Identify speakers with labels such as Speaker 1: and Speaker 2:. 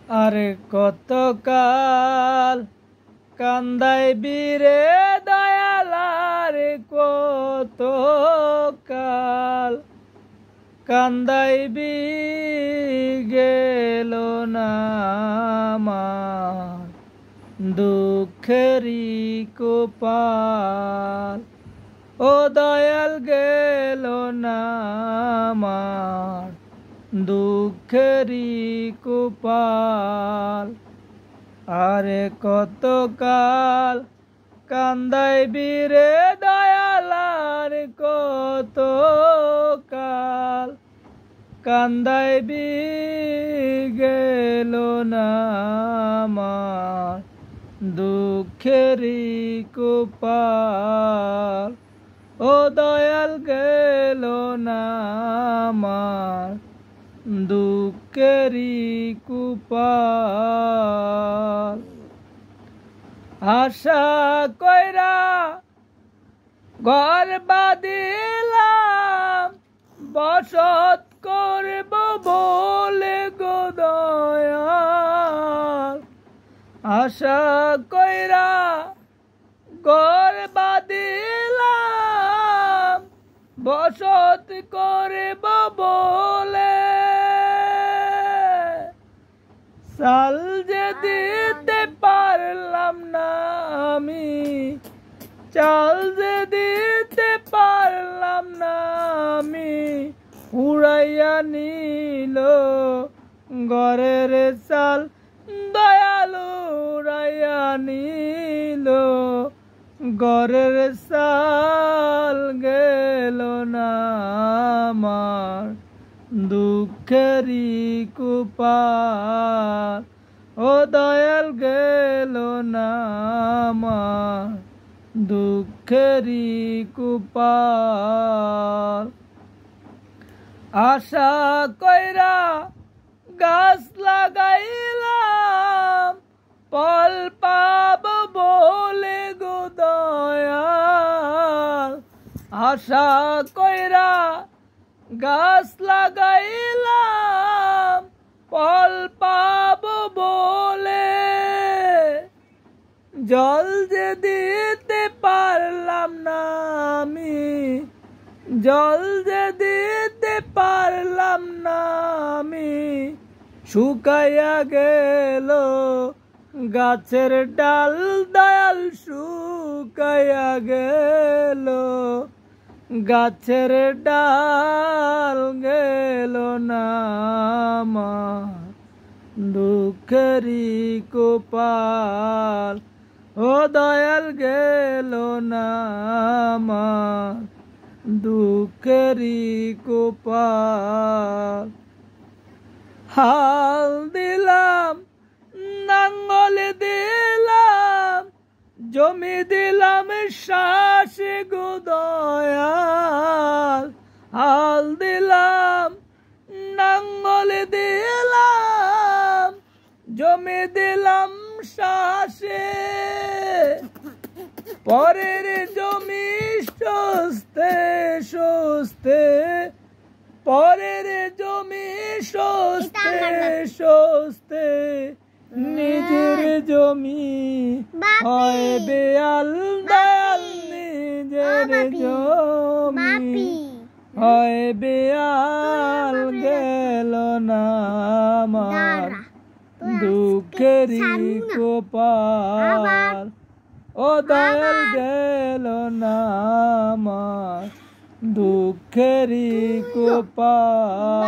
Speaker 1: আরে কতকাল কান্দাইবি রে দয়াল, আরে কতকাল কান্দাইবি, গেল না আমার দুঃখেরই কপাল। ও দয়াল, গেল না আমার দুঃখেরই কপাল। আরে কতকাল কান্দাইবি রে দয়াল, আরে কতকাল কান্দাইবি, গেল না আমার দুঃখেরই কপাল। ও দয়াল, গেল না আমার দুঃখেরই কপাল। আশা কইরা ঘর বাঁধিলাম, বসত করব বলে গো দয়াল। আশা কইরা ঘর বাঁধিলাম, বসত করব বলে, চাল যে দিতে পারলাম না আমি, চাল যে দিতে পারলাম না আমি, উড়াইয়া নিল ঘরের চাল দয়াল, উড়াইয়া নিল ঘরের চাল। গেল না আমার দুঃখেরই কপাল। ও দয়াল, গেল না আমার দুঃখেরই কপাল। আশা কইরা গাছ লাগাইলাম, ফল পাব বলে গো দয়াল। আশা কইরা গাছ লাগাইলাম, ফল পাব বলে, জল যে দিতে পারলাম না আমি, জল যে দিতে পারলাম না আমি, শুকাইয়া গেল গাছের ডাল দয়াল, শুকাইয়া গেল গাছের ডাল। গেল না আমার দুঃখেরই কপাল। ও দয়াল, গেল না আমার দুঃখেরই কপাল। হাল দিলাম, নাঙ্গল দিলাম, জমি দিলাম শ্বাস গো দয়াল। হাল দিলাম, নাঙ্গল দিলাম, জমি দিলাম শ্বাসে, পরের জমি সস্তে সস্তে, পরের জমি সস্তে সস্তে, নিজের জমি হয় বেয়াল দয়াল, নিজের জমি হয় বেয়াল। গেল না আমার দুঃখেরই কপাল। ও দয়াল, গেল না আমার দুঃখেরই কপাল।